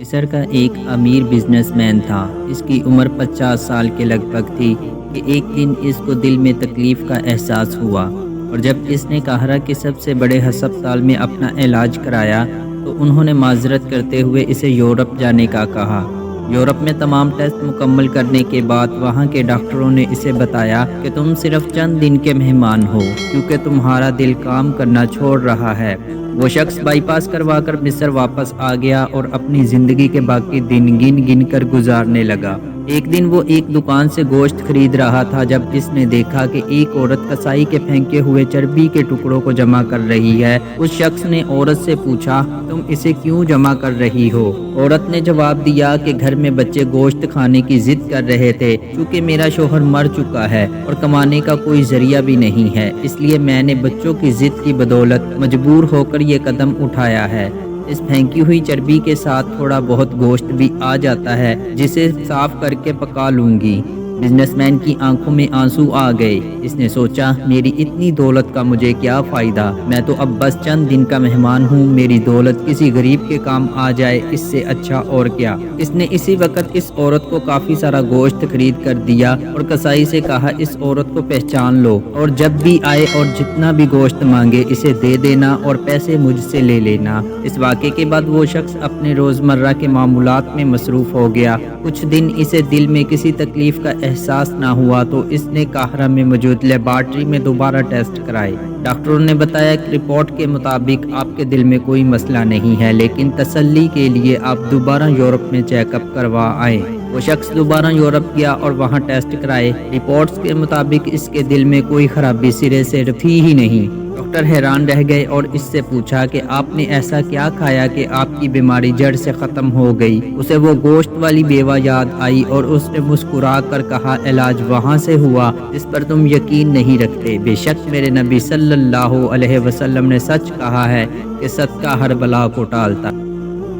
مصر کا ایک امیر بزنس مین تھا۔ اس کی عمر 50 سال کے لگ بھگ تھی کہ ایک دن اس کو دل میں تکلیف کا احساس ہوا، اور جب اس نے قاہرہ کے سب سے بڑے ہسپتال میں اپنا علاج کرایا تو انہوں نے معذرت کرتے ہوئے اسے یورپ جانے کا کہا۔ یورپ میں تمام ٹیسٹ مکمل کرنے کے بعد وہاں کے ڈاکٹروں نے اسے بتایا کہ تم صرف چند دن کے مہمان ہو، کیونکہ تمہارا دل کام کرنا چھوڑ رہا ہے۔ وہ شخص بائی پاس کروا کر مصر واپس آ گیا اور اپنی زندگی کے باقی دن گن گن کر گزارنے لگا۔ ایک دن وہ ایک دکان سے گوشت خرید رہا تھا جب اس نے دیکھا کہ ایک عورت کسائی کے پھینکے ہوئے چربی کے ٹکڑوں کو جمع کر رہی ہے۔ اس شخص نے عورت سے پوچھا، تم اسے کیوں جمع کر رہی ہو؟ عورت نے جواب دیا کہ گھر میں بچے گوشت کھانے کی ضد کر رہے تھے، چونکہ میرا شوہر مر چکا ہے اور کمانے کا کوئی ذریعہ بھی نہیں ہے، اس لیے میں نے بچوں کی ضد کی بدولت مجبور ہو کر یہ قدم اٹھایا ہے۔ اس پھینکی ہوئی چربی کے ساتھ تھوڑا بہت گوشت بھی آ جاتا ہے جسے صاف کر کے پکا لوں گی۔ بزنس مین کی آنکھوں میں آنسو آ گئے۔ اس نے سوچا، میری اتنی دولت کا مجھے کیا فائدہ، میں تو اب بس چند دن کا مہمان ہوں، میری دولت کسی غریب کے کام آ جائے اس سے اچھا اور کیا۔ اس نے اسی وقت اس عورت کو کافی سارا گوشت خرید کر دیا اور کسائی سے کہا، اس عورت کو پہچان لو اور جب بھی آئے اور جتنا بھی گوشت مانگے اسے دے دینا اور پیسے مجھ سے لے لینا۔ اس واقعے کے بعد وہ شخص اپنے روزمرہ کے معمولات میں مصروف ہو گیا۔ کچھ دن اسے دل میں کسی تکلیف کا احساس نہ ہوا تو اس نے قاہرہ میں موجود لیبارٹری میں دوبارہ ٹیسٹ کرائے۔ ڈاکٹروں نے بتایا کہ رپورٹ کے مطابق آپ کے دل میں کوئی مسئلہ نہیں ہے، لیکن تسلی کے لیے آپ دوبارہ یورپ میں چیک اپ کروا آئیں۔ وہ شخص دوبارہ یورپ گیا اور وہاں ٹیسٹ کرائے۔ رپورٹس کے مطابق اس کے دل میں کوئی خرابی سرے سے تھی ہی نہیں۔ ڈاکٹر حیران رہ گئے اور اس سے پوچھا کہ آپ نے ایسا کیا کھایا کہ آپ کی بیماری جڑ سے ختم ہو گئی؟ اسے وہ گوشت والی بیوہ یاد آئی اور اس نے مسکرا کر کہا، علاج وہاں سے ہوا جس پر تم یقین نہیں رکھتے۔ بے شک میرے نبی صلی اللہ علیہ وسلم نے سچ کہا ہے کہ صدقہ ہر بلا کو ٹالتا